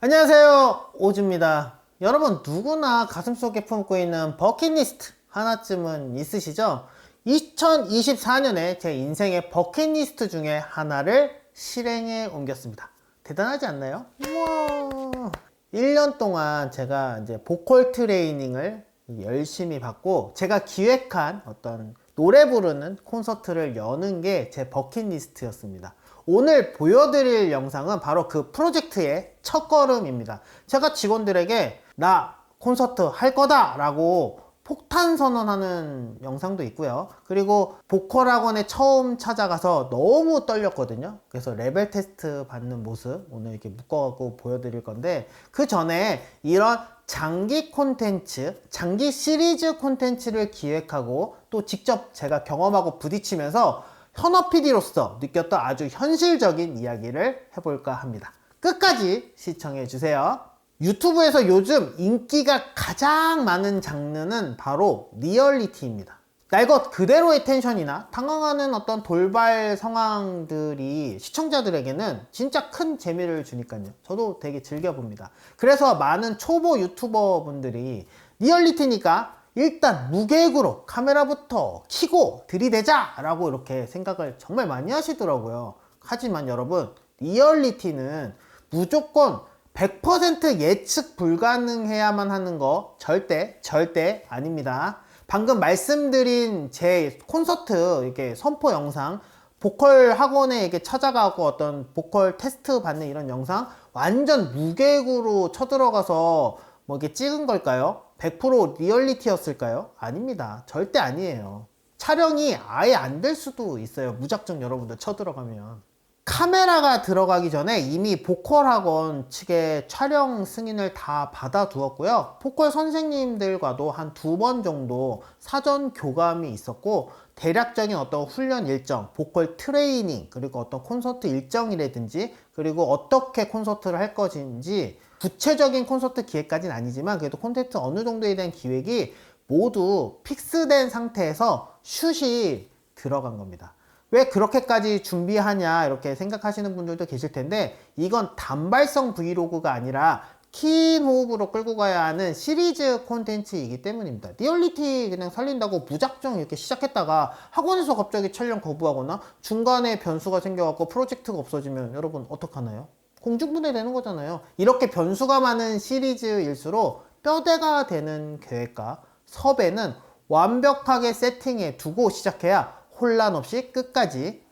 안녕하세요, 오즈입니다. 여러분, 누구나 가슴속에 품고 있는 버킷리스트 하나쯤은 있으시죠? 2024년에 제 인생의 버킷리스트 중에 하나를 실행에 옮겼습니다. 대단하지 않나요? 우와. 1년 동안 제가 이제 보컬 트레이닝을 열심히 받고 제가 기획한 어떤 노래 부르는 콘서트를 여는 게 제 버킷리스트였습니다. 오늘 보여드릴 영상은 바로 그 프로젝트의 첫걸음입니다. 제가 직원들에게 나 콘서트 할 거다 라고 폭탄 선언하는 영상도 있고요. 그리고 보컬 학원에 처음 찾아가서 너무 떨렸거든요. 그래서 레벨 테스트 받는 모습 오늘 이렇게 묶어갖고 보여드릴 건데, 그 전에 이런 장기 콘텐츠, 장기 시리즈 콘텐츠를 기획하고 또 직접 제가 경험하고 부딪히면서 현업 PD로서 느꼈던 아주 현실적인 이야기를 해볼까 합니다. 끝까지 시청해주세요. 유튜브에서 요즘 인기가 가장 많은 장르는 바로 리얼리티입니다. 날 것 그대로의 텐션이나 당황하는 어떤 돌발 상황들이 시청자들에게는 진짜 큰 재미를 주니까요. 저도 되게 즐겨봅니다. 그래서 많은 초보 유튜버 분들이 리얼리티니까 일단 무계획으로 카메라부터 켜고 들이대자 라고 이렇게 생각을 정말 많이 하시더라고요. 하지만 여러분, 리얼리티는 무조건 100% 예측 불가능해야만 하는 거 절대 아닙니다. 방금 말씀드린 제 콘서트 이렇게 선포 영상, 보컬 학원에 이렇게 찾아가고 어떤 보컬 테스트 받는 이런 영상 완전 무계획으로 쳐들어가서 뭐 이렇게 찍은 걸까요? 100% 리얼리티였을까요? 아닙니다. 절대 아니에요. 촬영이 아예 안 될 수도 있어요. 무작정 여러분들 쳐들어가면. 카메라가 들어가기 전에 이미 보컬 학원 측의 촬영 승인을 다 받아두었고요. 보컬 선생님들과도 한 2번 정도 사전 교감이 있었고, 대략적인 어떤 훈련 일정, 보컬 트레이닝, 그리고 어떤 콘서트 일정이라든지, 그리고 어떻게 콘서트를 할 것인지, 구체적인 콘서트 기획까지는 아니지만 그래도 콘텐츠 어느 정도에 대한 기획이 모두 픽스된 상태에서 슛이 들어간 겁니다. 왜 그렇게까지 준비하냐 이렇게 생각하시는 분들도 계실 텐데, 이건 단발성 브이로그가 아니라 긴 호흡으로 끌고 가야 하는 시리즈 콘텐츠이기 때문입니다. 리얼리티 그냥 살린다고 무작정 이렇게 시작했다가 학원에서 갑자기 촬영 거부하거나 중간에 변수가 생겨갖고 프로젝트가 없어지면 여러분 어떡하나요? 공중분해 되는 거잖아요. 이렇게 변수가 많은 시리즈일수록 뼈대가 되는 계획과 섭외는 완벽하게 세팅해 두고 시작해야 혼란 없이 끝까지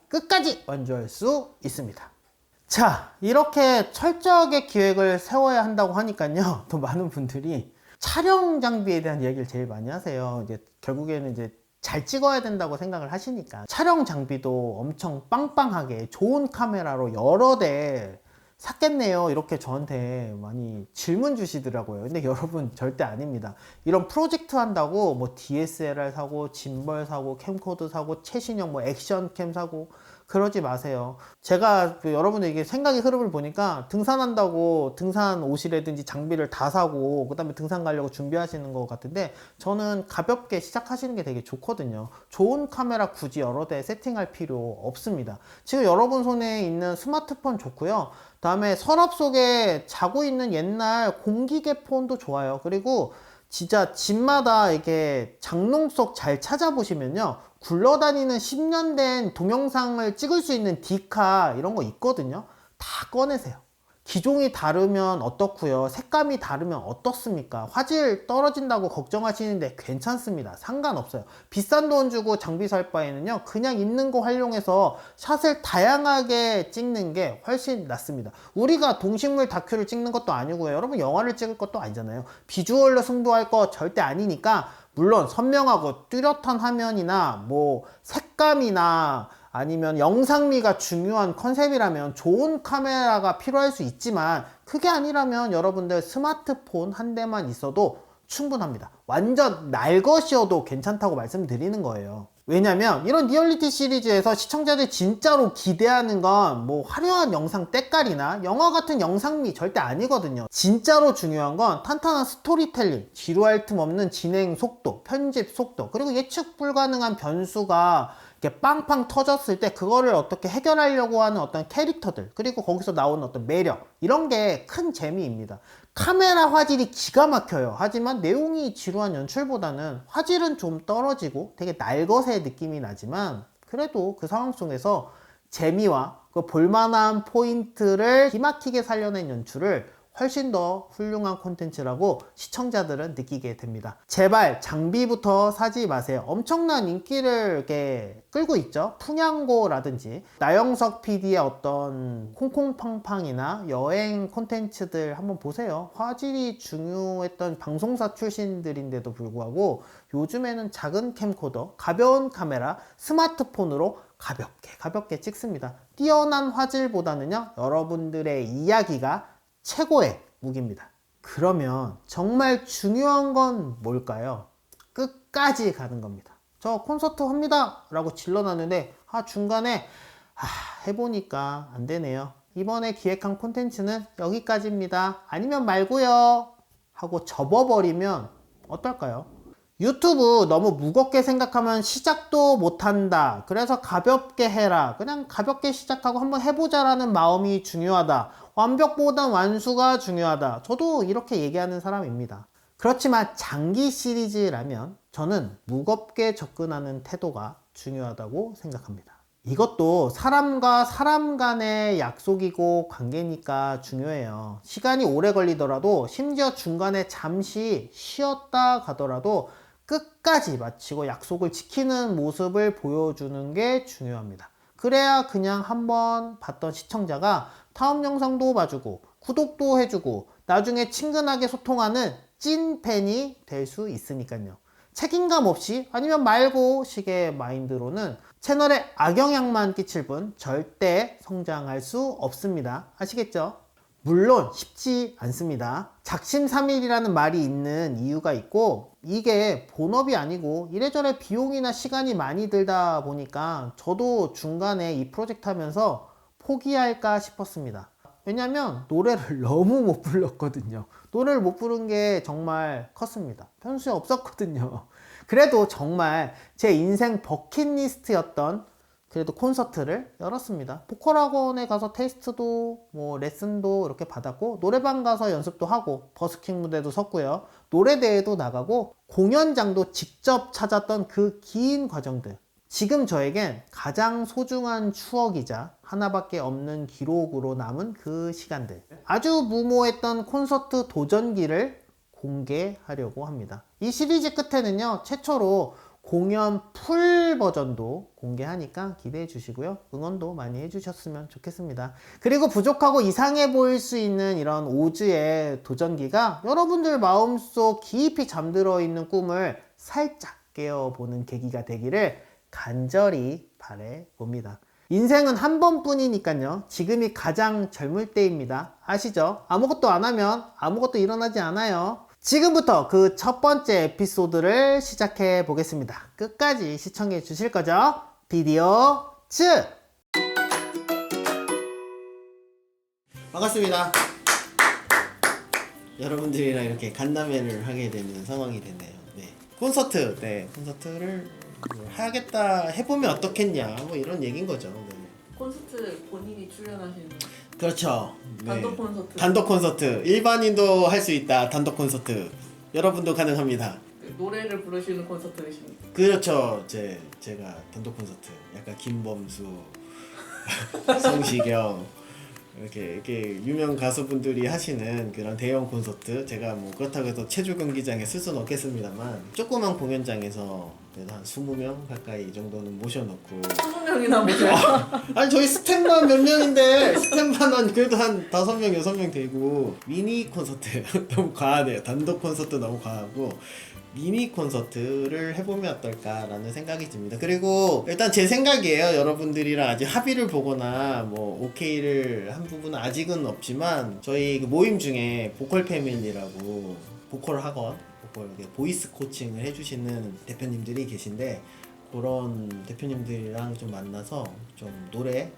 완주할 수 있습니다. 자, 이렇게 철저하게 기획을 세워야 한다고 하니까요, 또 많은 분들이 촬영 장비에 대한 얘기를 제일 많이 하세요. 이제 결국에는 이제 잘 찍어야 된다고 생각을 하시니까 촬영 장비도 엄청 빵빵하게 좋은 카메라로 여러 대 샀겠네요, 이렇게 저한테 많이 질문 주시더라고요. 근데 여러분 절대 아닙니다. 이런 프로젝트 한다고 뭐 DSLR 사고 짐벌 사고 캠코더 사고 최신형 뭐 액션캠 사고 그러지 마세요. 제가 여러분에게 생각의 흐름을 보니까 등산한다고 등산 옷이라든지 장비를 다 사고 그 다음에 등산 가려고 준비하시는 것 같은데, 저는 가볍게 시작하시는 게 되게 좋거든요. 좋은 카메라 굳이 여러 대 세팅할 필요 없습니다. 지금 여러분 손에 있는 스마트폰 좋고요. 다음에 서랍 속에 자고 있는 옛날 공기계 폰도 좋아요. 그리고 진짜 집마다 이렇게 장롱 속 잘 찾아보시면요, 굴러다니는 10년 된 동영상을 찍을 수 있는 디카 이런 거 있거든요. 다 꺼내세요. 기종이 다르면 어떻고요, 색감이 다르면 어떻습니까? 화질 떨어진다고 걱정하시는데 괜찮습니다. 상관없어요. 비싼 돈 주고 장비 살 바에는요, 그냥 있는 거 활용해서 샷을 다양하게 찍는 게 훨씬 낫습니다. 우리가 동식물 다큐를 찍는 것도 아니고요, 여러분 영화를 찍을 것도 아니잖아요. 비주얼로 승부할 거 절대 아니니까, 물론 선명하고 뚜렷한 화면이나 뭐 색감이나 아니면 영상미가 중요한 컨셉이라면 좋은 카메라가 필요할 수 있지만, 그게 아니라면 여러분들 스마트폰 한 대만 있어도 충분합니다. 완전 날 것이어도 괜찮다고 말씀드리는 거예요. 왜냐면 이런 리얼리티 시리즈에서 시청자들이 진짜로 기대하는 건 뭐 화려한 영상 때깔이나 영화 같은 영상미 절대 아니거든요. 진짜로 중요한 건 탄탄한 스토리텔링, 지루할 틈 없는 진행 속도, 편집 속도, 그리고 예측 불가능한 변수가 이렇게 빵빵 터졌을 때 그거를 어떻게 해결하려고 하는 어떤 캐릭터들, 그리고 거기서 나오는 어떤 매력, 이런 게 큰 재미입니다. 카메라 화질이 기가 막혀요. 하지만 내용이 지루한 연출보다는 화질은 좀 떨어지고 되게 날것의 느낌이 나지만, 그래도 그 상황 속에서 재미와 그 볼만한 포인트를 기막히게 살려낸 연출을 훨씬 더 훌륭한 콘텐츠라고 시청자들은 느끼게 됩니다. 제발 장비부터 사지 마세요. 엄청난 인기를 이렇게 끌고 있죠. 풍양고라든지 나영석 PD의 어떤 콩콩팡팡이나 여행 콘텐츠들 한번 보세요. 화질이 중요했던 방송사 출신들인데도 불구하고 요즘에는 작은 캠코더, 가벼운 카메라, 스마트폰으로 가볍게 찍습니다. 뛰어난 화질보다는요, 여러분들의 이야기가 최고의 무기입니다. 그러면 정말 중요한 건 뭘까요? 끝까지 가는 겁니다. 저 콘서트 합니다 라고 질러놨는데 중간에 해보니까 안 되네요. 이번에 기획한 콘텐츠는 여기까지입니다. 아니면 말고요 하고 접어버리면 어떨까요? 유튜브 너무 무겁게 생각하면 시작도 못한다. 그래서 가볍게 해라. 그냥 가볍게 시작하고 한번 해보자라는 마음이 중요하다. 완벽보단 완수가 중요하다. 저도 이렇게 얘기하는 사람입니다. 그렇지만 장기 시리즈라면 저는 무겁게 접근하는 태도가 중요하다고 생각합니다. 이것도 사람과 사람 간의 약속이고 관계니까 중요해요. 시간이 오래 걸리더라도, 심지어 중간에 잠시 쉬었다 가더라도 끝까지 마치고 약속을 지키는 모습을 보여주는 게 중요합니다. 그래야 그냥 한번 봤던 시청자가 다음 영상도 봐주고 구독도 해주고 나중에 친근하게 소통하는 찐팬이 될 수 있으니까요. 책임감 없이 아니면 말고 식의 마인드로는 채널에 악영향만 끼칠 뿐 절대 성장할 수 없습니다. 아시겠죠? 물론 쉽지 않습니다. 작심삼일이라는 말이 있는 이유가 있고, 이게 본업이 아니고 이래저래 비용이나 시간이 많이 들다 보니까 저도 중간에 이 프로젝트 하면서 포기할까 싶었습니다. 왜냐면 노래를 너무 못 불렀거든요. 노래를 못 부른 게 정말 컸습니다. 편수에 없었거든요. 그래도 정말 제 인생 버킷리스트였던 그래도 콘서트를 열었습니다. 보컬 학원에 가서 테스트도 레슨도 이렇게 받았고, 노래방 가서 연습도 하고 버스킹 무대도 섰고요. 노래대회도 나가고 공연장도 직접 찾았던 그 긴 과정들, 지금 저에겐 가장 소중한 추억이자 하나밖에 없는 기록으로 남은 그 시간들, 아주 무모했던 콘서트 도전기를 공개하려고 합니다. 이 시리즈 끝에는요, 최초로 공연 풀 버전도 공개하니까 기대해 주시고요. 응원도 많이 해주셨으면 좋겠습니다. 그리고 부족하고 이상해 보일 수 있는 이런 오즈의 도전기가 여러분들 마음속 깊이 잠들어 있는 꿈을 살짝 깨어보는 계기가 되기를 간절히 바라봅니다. 인생은 한 번뿐이니까요. 지금이 가장 젊을 때입니다. 아시죠? 아무것도 안 하면 아무것도 일어나지 않아요. 지금부터 그 첫 번째 에피소드를 시작해 보겠습니다. 끝까지 시청해 주실 거죠? 비디오 츠! 반갑습니다. 여러분들이랑 이렇게 간담회를 하게 되는 상황이 됐네요. 네. 콘서트를 하겠다, 해보면 어떻겠냐, 이런 얘기인 거죠. 네. 콘서트 본인이 출연하시는 그렇죠. 단독 콘서트. 단독 콘서트. 일반인도 할 수 있다. 단독 콘서트. 여러분도 가능합니다. 노래를 부르시는 콘서트이십니까? 그렇죠. 제가 단독 콘서트. 약간 김범수, 성시경 이렇게 유명 가수분들이 하시는 그런 대형 콘서트. 제가 그렇다고 해서 체조 경기장에 쓸 수는 없겠습니다만, 조그만 공연장에서 그래도 한 20명 가까이 이 정도는 모셔놓고. 20명이나 모셔요? 아니 저희 스텝만 몇 명인데, 스텝만 한 그래도 한 5명 6명 되고. 미니 콘서트 너무 과하네요. 단독 콘서트 너무 과하고 미니 콘서트를 해보면 어떨까라는 생각이 듭니다. 그리고 일단 제 생각이에요. 여러분들이랑 아직 합의를 보거나 오케이를 한 부분은 아직은 없지만, 저희 그 모임 중에 보컬 패밀리라고 보컬 학원, 보이스 코칭을 해주시는 대표님들이 계신데, 그런 대표님들이랑 좀 만나서 좀 노래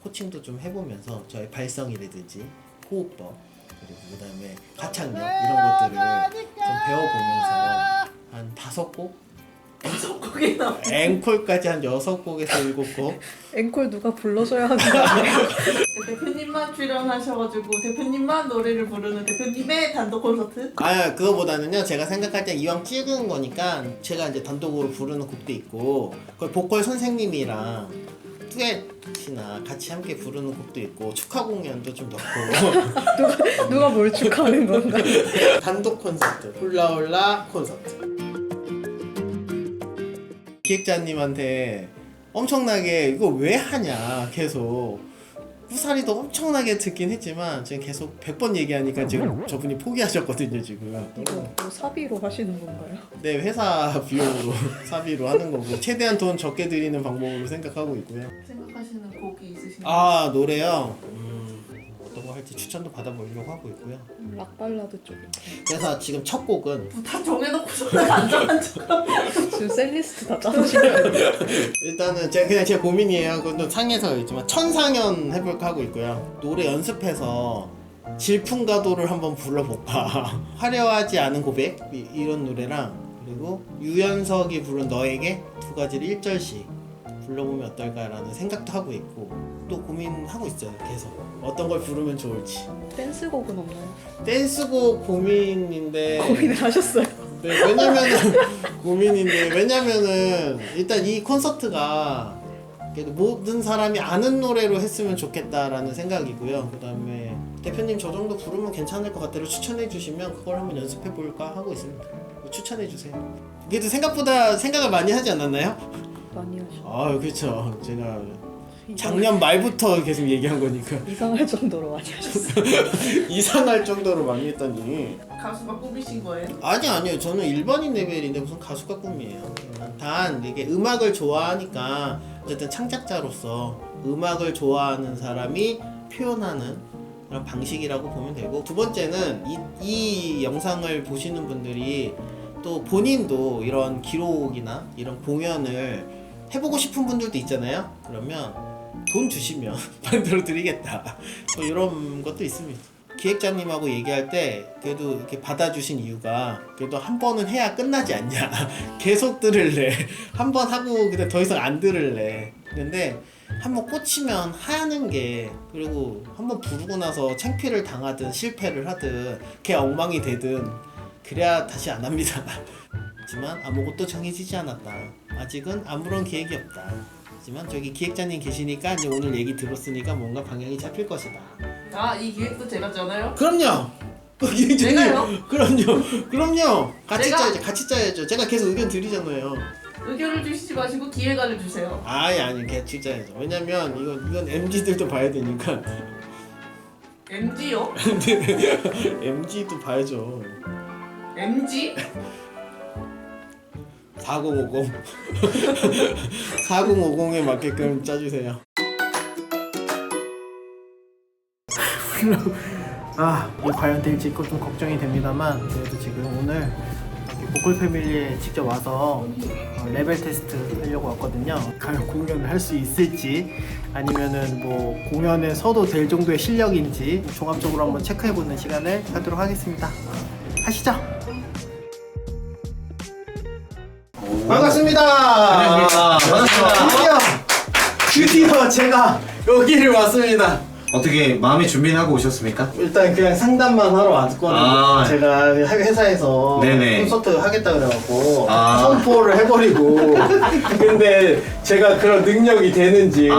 코칭도 좀 해보면서 저의 발성이라든지 호흡법, 그리고 그 다음에 가창력 이런 것들을 좀 배워보면서 한 5곡? 곡이 나와. 앵콜까지 한 6곡에서 7곡. 앵콜 누가 불러줘야 하는 거 아니에요? 대표님만 출연하셔가지고 대표님만 노래를 부르는 대표님의 단독 콘서트? 아, 그거보다는요, 제가 생각할 때 이왕 찍은 거니까 제가 이제 단독으로 부르는 곡도 있고, 그 보컬 선생님이랑 듀엣이나 같이 함께 부르는 곡도 있고, 축하 공연도 좀 넣고. 누가 뭘 축하하는 건가? 단독 콘서트, 훌라훌라 콘서트. 기획자님한테 엄청나게 이거 왜 하냐 계속 후사리도 엄청나게 듣긴 했지만 지금 계속 100번 얘기하니까 지금 저분이 포기하셨거든요 지금. 이거 뭐 사비로 하시는 건가요? 네, 회사 비용으로 사비로 하는 거고 최대한 돈 적게 드리는 방법으로 생각하고 있고요. 생각하시는 곡이 있으신가요? 아, 노래요? 어떤 거 할지 추천도 받아보려고 하고 있고요. 락 발라드 쪽인가? 그래서 지금 첫 곡은 다 정해놓고서 안 정한 척. 지금 셀리스트 다 짜주시면 일단은 그냥 제 고민이에요. 그것도 상에서 있지만 천상연 해볼까 하고 있고요. 노래 연습해서 질풍가도를 한번 불러볼까. 화려하지 않은 고백 이런 노래랑 그리고 유연석이 부른 너에게 두 가지를 1절씩 불러보면 어떨까라는 생각도 하고 있고 또 고민하고 있어요. 계속 어떤 걸 부르면 좋을지. 댄스곡은 없나요? 댄스곡 고민인데 고민을 하셨어요? 네, 왜냐면은 일단 이 콘서트가 그래도 모든 사람이 아는 노래로 했으면 좋겠다라는 생각이고요. 그다음에 대표님 저 정도 부르면 괜찮을 것 같아요. 추천해 주시면 그걸 한번 연습해 볼까 하고 있습니다. 추천해 주세요. 그래도 생각보다 생각을 많이 하지 않았나요? 많이 하셔. 아, 그렇죠. 제가 작년 말부터 계속 얘기한 거니까 이상할 정도로 많이 하셨어요. 이상할 정도로 많이 했다니. 가수가 꾸미신 거예요? 아니요. 저는 일반인 레벨인데 무슨 가수가 꿈이에요. 단 이게 음악을 좋아하니까 어쨌든 창작자로서 음악을 좋아하는 사람이 표현하는 그런 방식이라고 보면 되고 두 번째는 이 영상을 보시는 분들이 또 본인도 이런 기록이나 이런 공연을 해보고 싶은 분들도 있잖아요. 그러면 돈 주시면 만들어 드리겠다. 뭐 이런 것도 있습니다. 기획자님하고 얘기할 때 그래도 이렇게 받아주신 이유가 그래도 한 번은 해야 끝나지 않냐. 계속 들을래. 한 번 하고 근데 더 이상 안 들을래. 근데 한 번 꽂히면 하는 게 그리고 한 번 부르고 나서 창피를 당하든 실패를 하든 걔 엉망이 되든 그래야 다시 안 합니다. 하지만 아무것도 정해지지 않았다. 아직은 아무런 계획이 없다. 하지만 저기 기획자님 계시니까 이제 오늘 얘기 들었으니까 뭔가 방향이 잡힐 것이다. 아, 이 기획도 제가 잖아요? 그럼요. 제가요? 그럼요. 같이 제가? 짜야죠. 같이 짜야죠. 제가 계속 의견 드리잖아요. 의견을 주시지 마시고 기획안을 주세요. 아니 같이 짜야죠. 왜냐면 이건 MZ들도 봐야 되니까. MG요? MZ도 봐야죠. MG? 4050 4050에 맞게끔 짜주세요. 이거 과연 될지 좀 걱정이 됩니다만 그래도 지금 오늘 보컬 패밀리에 직접 와서 레벨 테스트 하려고 왔거든요. 과연 공연을 할 수 있을지 아니면은 뭐 공연에 서도 될 정도의 실력인지 종합적으로 한번 체크해보는 시간을 갖도록 하겠습니다. 하시죠. 반갑습니다. 안녕하십니까. 반갑습니다. 드디어 제가 여기를 왔습니다. 어떻게 마음의 준비는 하고 오셨습니까? 일단 그냥 상담만 하러 왔거든요. 아. 제가 회사에서 네네. 콘서트 하겠다 그래갖고 아. 선포를 해버리고 근데 제가 그런 능력이 되는지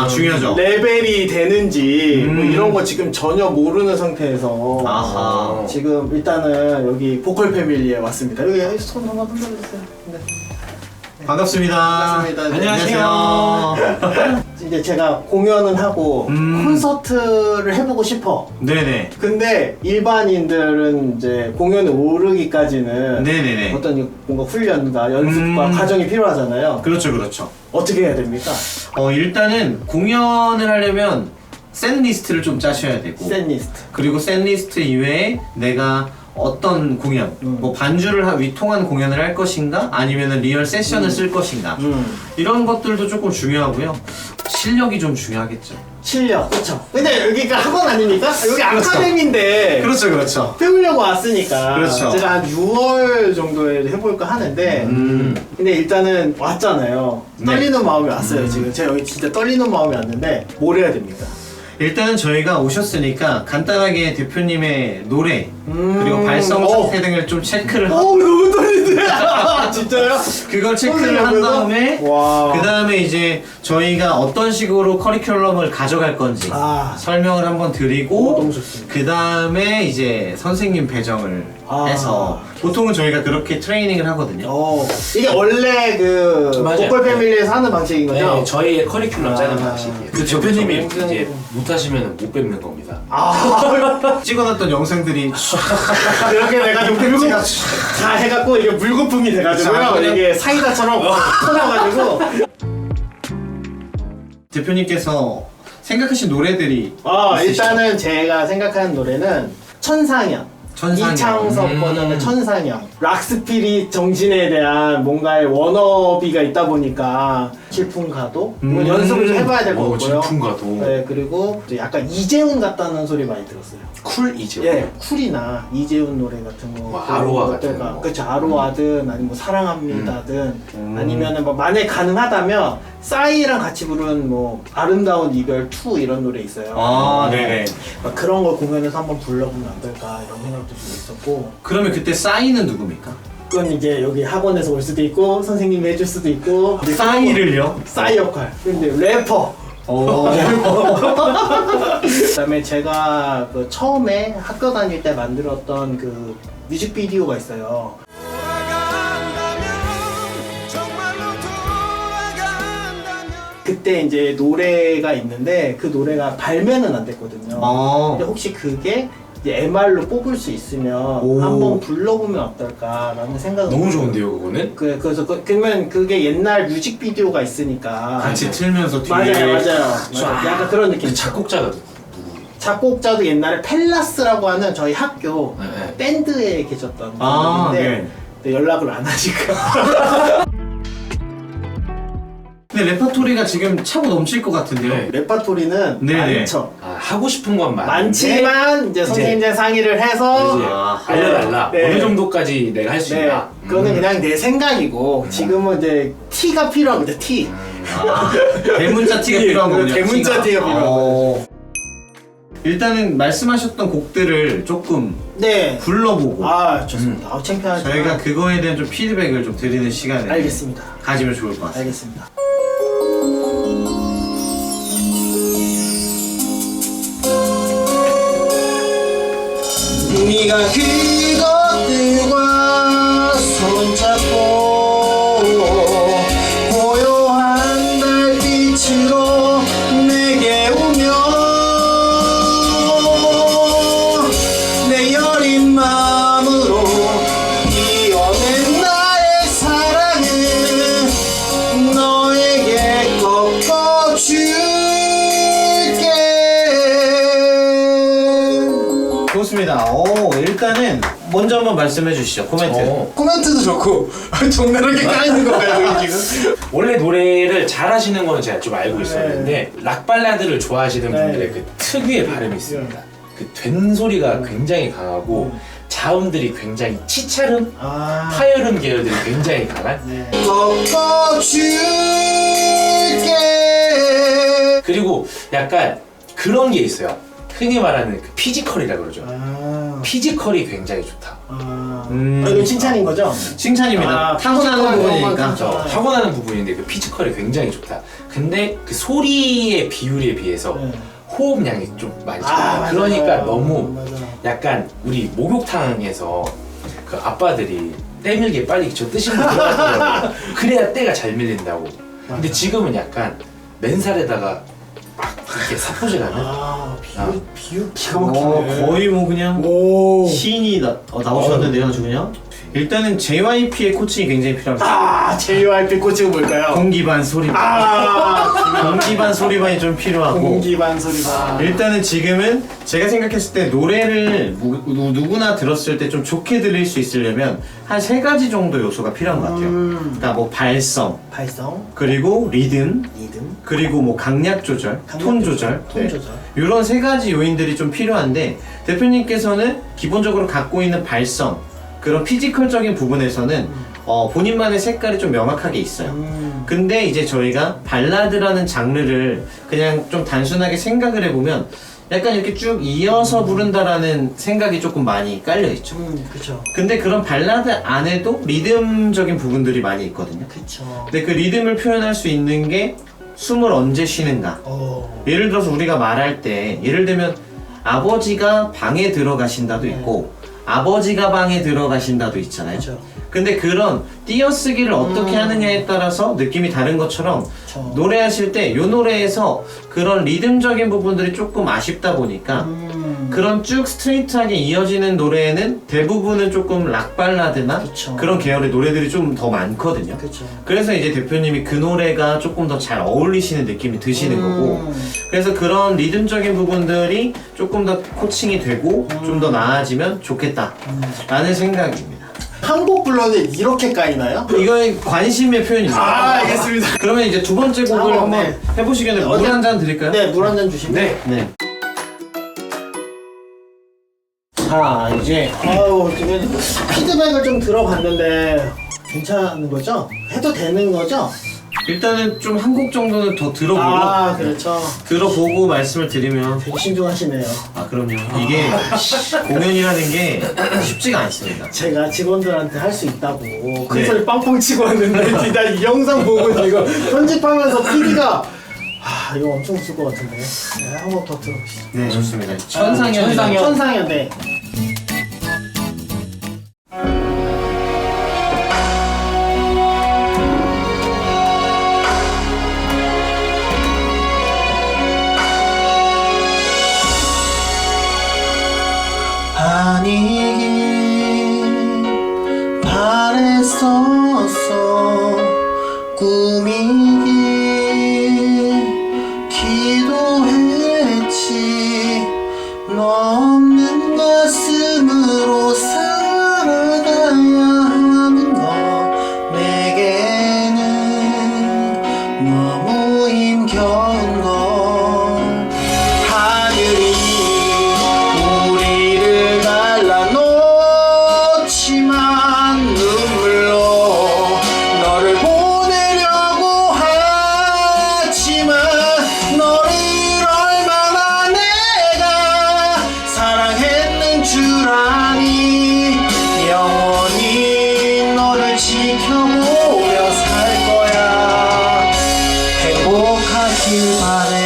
중요하죠. 레벨이 되는지 뭐 이런 거 지금 전혀 모르는 상태에서 아하. 지금 일단은 여기 보컬 패밀리에 왔습니다. 여기 손 한번 흔들어주세요. 네. 반갑습니다. 반갑습니다. 네, 안녕하세요. 이제 제가 공연은 하고 콘서트를 해보고 싶어. 네네. 근데 일반인들은 이제 공연에 오르기까지는 네네네. 어떤 뭔가 훈련과 연습과 과정이 필요하잖아요. 그렇죠. 어떻게 해야 됩니까? 일단은 공연을 하려면 셋 리스트를 좀 짜셔야 되고 셋 리스트. 그리고 셋 리스트 이외에 내가 어떤 공연, 뭐 반주를 위통한 공연을 할 것인가 아니면 리얼 세션을 쓸 것인가 이런 것들도 조금 중요하고요. 실력이 좀 중요하겠죠. 실력, 그쵸? 근데 여기가 학원 아닙니까? 여기 아카데미인데 그렇죠, 그렇죠. 배우려고 왔으니까 그렇죠. 제가 한 6월 정도에 해볼까 하는데 근데 일단은 왔잖아요. 네. 떨리는 마음이 왔어요. 지금 제가 여기 진짜 떨리는 마음이 왔는데 뭘 해야 됩니까? 일단은 저희가 오셨으니까 간단하게 대표님의 노래 그리고 발성 상태 등을 좀 체크를 하고 너무 떨리네. 진짜요? 그걸 체크를 한 다음에 와. 그 다음에 이제 저희가 어떤 식으로 커리큘럼을 가져갈 건지 아. 설명을 한번 드리고 너무 좋습니다. 그 다음에 이제 선생님 배정을 아. 해서 보통은 저희가 그렇게 트레이닝을 하거든요. 이게 원래 그 맞아요. 보컬 패밀리에서 하는 방식인 거죠? 네, 저희의 커리큘럼 짜는 방식이에요. 그 대표님이 굉장히- 이제 못하시면 못 뵙는 겁니다. 찍어놨던 영상들이 이렇게 내가 좀 물고 다 해갖고 이게 물거품이 돼가지고요. 자, 이게 사이다처럼 터져가지고. 대표님께서 생각하신 노래들이 있으시죠? 일단은 제가 생각하는 노래는 천상현. 천상현. 이창섭 버전의 천상현. 락스피릿 정신에 대한 뭔가의 워너비가 있다 보니까 질풍가도 이건 연습을 좀 해봐야 될 것 같고요. 질풍가도. 네, 그리고 또 약간 이재훈 같다는 소리 많이 들었어요. 쿨 이제. 예, 쿨이나 이재훈 노래 같은 거. 뭐 아로하 같은 거. 그렇죠. 아로하든 아니면 뭐 사랑합니다든 아니면은 뭐 만약 가능하다면 싸이랑 같이 부른 뭐 아름다운 이별 2 이런 노래 있어요. 아, 네네. 막 그런 걸 공연에서 한번 불러보면 안 될까 이런 생각도 좀 있었고. 그러면 그때 싸이는 누굽니까? 그건 이제 여기 학원에서 올 수도 있고 선생님이 해줄 수도 있고. 싸이를요? 싸이 역할. 근데 래퍼. 그다음에 제가 그 처음에 학교 다닐 때 만들었던 그 뮤직비디오가 있어요. 그때 이제 노래가 있는데 그 노래가 발매는 안 됐거든요. 근데 혹시 그게 이제 MR로 뽑을 수 있으면 오. 한번 불러보면 어떨까라는 생각을 너무 좋은데요, 그거는? 그래서 그러면 그게 옛날 뮤직비디오가 있으니까 같이 틀면서 뒤에 맞아요. 약간 그런 느낌. 그 작곡자가 누구? 작곡자도 옛날에 펠라스라고 하는 저희 학교 네. 밴드에 계셨던 아, 분인데 근데 연락을 안 하니까. 근데 레퍼토리가 지금 차고 넘칠 것 같은데요? 네. 레파토리는 네네. 많죠. 하고 싶은 건 많은데 많지만 이제 선생님들 상의를 해서 이제 아, 알려달라. 네. 어느 정도까지 내가 할 수 네, 있나? 그거는 그냥 내 생각이고 지금은 이제 티가 필요하거든. 티. 대문자 티가 필요한 거군요. 대문자 티가 필요한 어. 일단은 말씀하셨던 곡들을 조금 네. 불러보고 좋습니다. 창피하지. 저희가 그거에 대한 좀 피드백을 좀 드리는 시간을 알겠습니다. 가지면 좋을 것 같습니다. 알겠습니다. 네가 그것들과 손잡고 고요한 달빛으로 내게 오며 내 여린 마음으로 이어낸 나의 사랑을 너에게 꺾어줄게. 좋습니다. 일단은 먼저 한번 말씀해 주시죠. 코멘트. 코멘트도 좋고 정나라하게 까이는 건가요 여기 지금? 원래 노래를 잘하시는 거는 제가 좀 알고 있었는데 락 발라드를 좋아하시는 네. 분들의 그 특유의 발음이 있습니다. 그 된 소리가 굉장히 강하고 자음들이 굉장히 치차름, 파열음 계열들이 굉장히 강한. 꺾어줄게. 그리고 약간 그런 게 있어요. 흔히 말하는 그 피지컬이라 그러죠. 피지컬이 굉장히 좋다. 이건 칭찬인 거죠? 칭찬입니다. 타고나는 부분이니까. 타고나는 부분인데 그 피지컬이 굉장히 좋다. 근데 그 소리의 비율에 비해서 호흡량이 좀 많이 적어요. 그러니까 맞아요. 너무 맞아요. 약간 우리 목욕탕에서 그 아빠들이 때 밀게 빨리 저 뜨신 거 들어가더라고요. 그래야 때가 잘 밀린다고. 근데 지금은 약간 맨살에다가 막 이렇게 사포질하는. 비율 기가 막히네. 거의 뭐 그냥 오. 시인이 나오셨는데요, 아주 그냥. 일단은 JYP의 코칭이 굉장히 필요합니다. JYP 코칭은 뭘까요? 공기반 소리반. 공기반 소리반이 좀 필요하고. 공기반 소리반. 일단은 지금은 제가 생각했을 때 노래를 누구나 들었을 때 좀 좋게 들릴 수 있으려면 한 3가지 정도 요소가 필요한 것 같아요. 그러니까 뭐 발성, 그리고 리듬, 그리고 뭐 강약 조절, 톤 조절, 이런 3가지 요인들이 좀 필요한데 대표님께서는 기본적으로 갖고 있는 발성, 그런 피지컬적인 부분에서는 본인만의 색깔이 좀 명확하게 있어요. 근데 이제 저희가 발라드라는 장르를 그냥 좀 단순하게 생각을 해보면 약간 이렇게 쭉 이어서 부른다라는 생각이 조금 많이 깔려있죠. 그쵸. 근데 그런 발라드 안에도 리듬적인 부분들이 많이 있거든요. 그쵸. 근데 그 리듬을 표현할 수 있는 게 숨을 언제 쉬는가. 예를 들어서 우리가 말할 때 예를 들면 아버지가 방에 들어가신다도 있고 아버지가 방에 들어가신다도 있잖아요. 그쵸. 근데 그런 띄어쓰기를 어떻게 하느냐에 따라서 느낌이 다른 것처럼 그쵸. 노래하실 때 이 노래에서 그런 리듬적인 부분들이 조금 아쉽다 보니까 그런 쭉 스트레이트하게 이어지는 노래에는 대부분은 조금 락 발라드나 그쵸. 그런 계열의 노래들이 좀 더 많거든요. 그쵸. 그래서 이제 대표님이 그 노래가 조금 더 잘 어울리시는 느낌이 드시는 거고, 그래서 그런 리듬적인 부분들이 조금 더 코칭이 되고 좀 더 나아지면 좋겠다라는 생각입니다. 한국 불러는 이렇게 까이나요? 이건 관심의 표현입니다. 알겠습니다. 그러면 이제 두 번째 곡을 네. 한번 해보시기 전에 물 한 잔 드릴까요? 네, 물 한 잔 주시면. 네. 자, 이제 아유, 지금 피드백을 좀 들어봤는데 괜찮은 거죠? 해도 되는 거죠? 일단은 좀 한 곡 정도는 더 들어보고 그렇죠. 들어보고 말씀을 드리면 되게 신중하시네요. 그럼요. 이게 공연이라는 게 쉽지가 않습니다. 제가 직원들한테 할 수 있다고 큰 네. 소리 빵빵 치고 왔는데 나 이 영상 보고 지금 편집하면서 PD가 이거 엄청 웃을 것 같은데. 네, 한 번 더 들어보시죠. 네, 좋습니다. 천상현. 천상현, 네. 아니길 바랬었어 꿈이길 기도했지 너 없는 가슴으로 살아가야 하는 거 내게는 너무 힘겨운 걸 하늘이 우리를 갈라놓지만 눈물로 너를 보내려고 하지만 너를 얼마나 내가 사랑했는 줄 아니 영원히 너를 지켜보며 살 거야 행복하길 바래.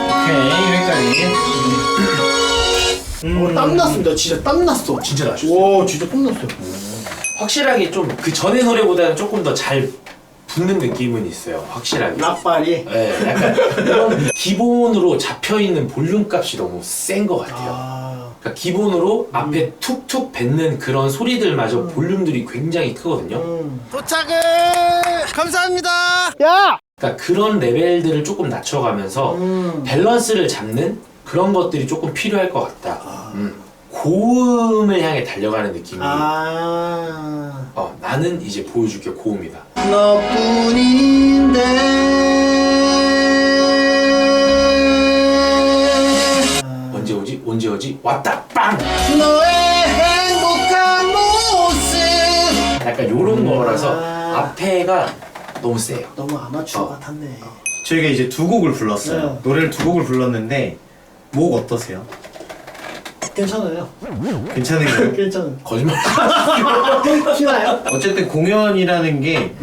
오케이, 여기까지. 땀났습니다. 진짜 땀났어. 진짜 나셨어요. 와, 진짜 땀났어요. 확실하게 좀 그 전의 노래보다는 조금 더 잘 붙는 느낌은 있어요. 확실하게. 락발이. 네, 약간 그런 기본으로 잡혀있는 볼륨 값이 너무 센 것 같아요. 그러니까 기본으로 앞에 툭툭 뱉는 그런 소리들마저 볼륨들이 굉장히 크거든요. 도착을 감사합니다. 야! 그러니까 그런 레벨들을 조금 낮춰가면서 밸런스를 잡는 그런 것들이 조금 필요할 것 같다. 고음을 향해 달려가는 느낌이 나는 이제 보여줄게 고음이다. 너뿐인데 언제 오지? 왔다! 빵! 너의 행복한 모습. 약간 요런 거라서 앞에가 너무 세요. 너무 아마추어 같았네. 저희가 이제 두 곡을 불렀어요. 네. 노래를 두 곡을 불렀는데 목 어떠세요? 괜찮아요. 괜찮은가요? 괜찮아요. 거짓말. 키나요? 어쨌든 공연이라는 게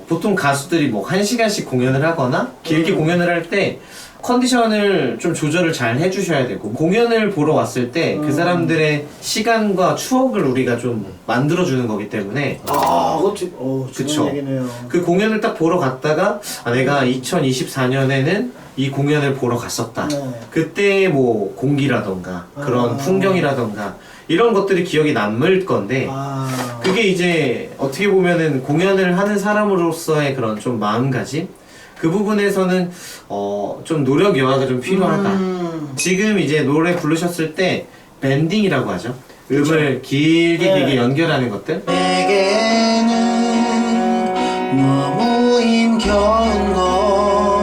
보통 가수들이 뭐 1시간씩 공연을 하거나 길게 공연을 할 때 컨디션을 좀 조절을 잘 해주셔야 되고 공연을 보러 왔을 때 그 사람들의 시간과 추억을 우리가 좀 만들어주는 거기 때문에 그것도 그쵸. 좋은 얘기네요. 그 공연을 딱 보러 갔다가 내가 2024년에는 이 공연을 보러 갔었다. 네. 그때 뭐 공기라던가 그런 아. 풍경이라던가 이런 것들이 기억에 남을 건데 아. 그게 이제 어떻게 보면은 공연을 하는 사람으로서의 그런 좀 마음가짐 그 부분에서는 좀 노력 여하가 좀 필요하다. 지금 이제 노래 부르셨을 때 밴딩이라고 하죠. 음을 길게 네. 연결하는 것들. 내게는 너무 힘겨운 거.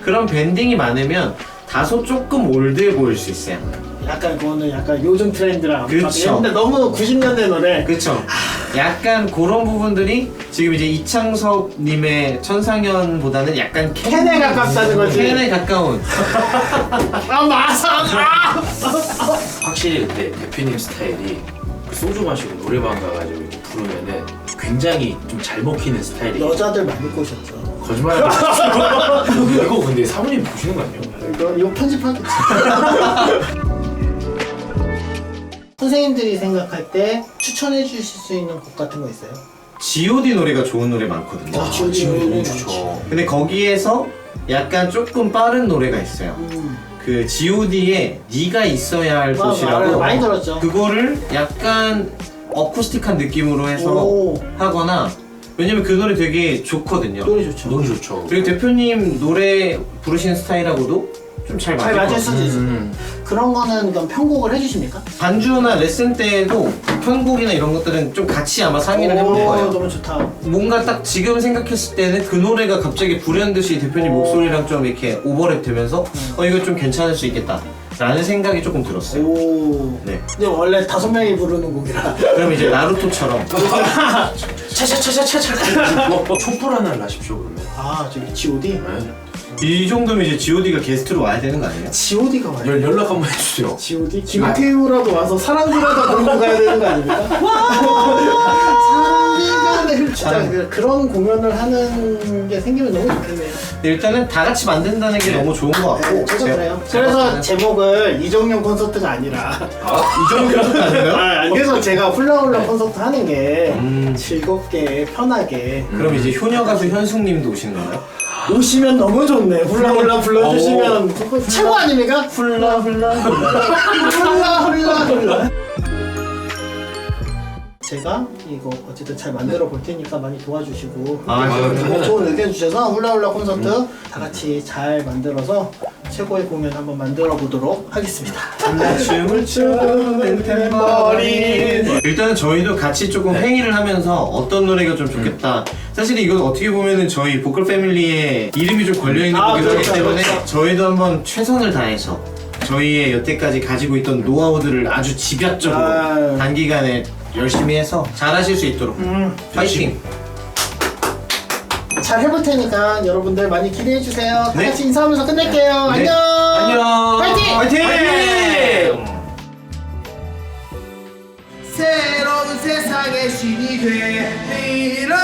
그런 밴딩이 많으면 다소 조금 올드해 보일 수 있어요. 약간 그거는 약간 요즘 트렌드랑 그쵸. 근데 너무 90년대 노래. 그쵸? 약간 그런 부분들이 지금 이제 이창섭님의 천상연보다는 약간 캔에 가깝다는 거지. 캔에 가까운. 아 마상. 아! 확실히 그때 대표님 스타일이 그 소주 마시고 노래방 가가지고 이렇게 부르면은 굉장히 좀 잘 먹히는 스타일이에요. 여자들 많이 꼬셨죠. 거짓말 하지 마세요. 이거 근데 사모님 보시는 거 아니에요? 이거 편집하겠지. 선생님들이 생각할 때 추천해 주실 수 있는 곡 같은 거 있어요? G.O.D 노래가 좋은 노래 많거든요. 아, G.O.D 노래 너무 많지. 좋죠. 근데 거기에서 약간 조금 빠른 노래가 있어요. 그 G.O.D의 네가 있어야 할 맞아, 곳이라고. 많이 들었죠. 그거를 약간 어쿠스틱한 느낌으로 해서 오. 하거나 왜냐면 그 노래 되게 좋거든요. 노래 좋죠. 너무 좋죠. 그리고 대표님 노래 부르시는 스타일하고도 좀 잘 잘 맞을 것 맞을 같아요. 수도 있어요. 그런 거는 그럼 편곡을 해주십니까? 반주나 레슨 때에도 편곡이나 이런 것들은 좀 같이 아마 상의를 해볼 오, 거예요. 너무 좋다. 뭔가 딱 지금 생각했을 때는 그 노래가 갑자기 불현듯이 대표님 목소리랑 좀 이렇게 오버랩 되면서 이거 좀 괜찮을 수 있겠다 라는 생각이 조금 들었어요. 오. 네. 근데 원래 5명이 부르는 곡이라. 그럼 이제 나루토처럼 차차차차차차 촛불 하나 하십시오 그러면. 아 저기 G.O.D? 네. 이 정도면 이제 G.O.D가 게스트로 와야 되는 거 아니에요? G.O.D가 와요. 연락 한번 해주세요. G.O.D? 김태우라도 와서 사랑비라도 부르고 가야 되는 거 아닙니까? 사랑비가 내 진짜 그런 공연을 하는 게 생기면 너무 좋겠네요. 일단은 다 같이 만든다는 게 너무 좋은 것 같고 네, 저도 제가- 그래요. 제가 그래서 봤을 때는- 제목을 이정용 콘서트가 아니라 이 정도 콘서트 아니에요? 그래서 제가 훌라훌라 콘서트 하는 게 음. 즐겁게 편하게 그럼 이제 효녀 가수 현숙님도 오시는 건가요? 오시면 너무 좋네. 훌라훌라 불러주시면 그거 최고 아닙니까? 훌라훌라 훌라훌라 제가 이거 어쨌든 잘 만들어 볼 테니까 많이 도와주시고 좋은 의견 주셔서 훌라훌라 콘서트 다 같이 잘 만들어서 최고의 공연 한번 만들어 보도록 하겠습니다. 춤을 추는 탬버린. 일단은 저희도 같이 조금 회의를 하면서 어떤 노래가 좀 좋겠다. 사실 이건 어떻게 보면은 저희 보컬 패밀리의 이름이 좀 걸려있는 거기도 하기 그렇죠, 때문에 그렇죠. 저희도 한번 최선을 다해서 저희의 여태까지 가지고 있던 노하우들을 아주 집약적으로 아유. 단기간에 열심히 해서 잘하실 수 있도록 파이팅! 잘 해볼 테니까 여러분들 많이 기대해 주세요. 다 네. 같이 인사하면서 끝낼게요. 네. 안녕. 안녕! 파이팅! 파이팅! 새로운 세상의 신이 돼. 이런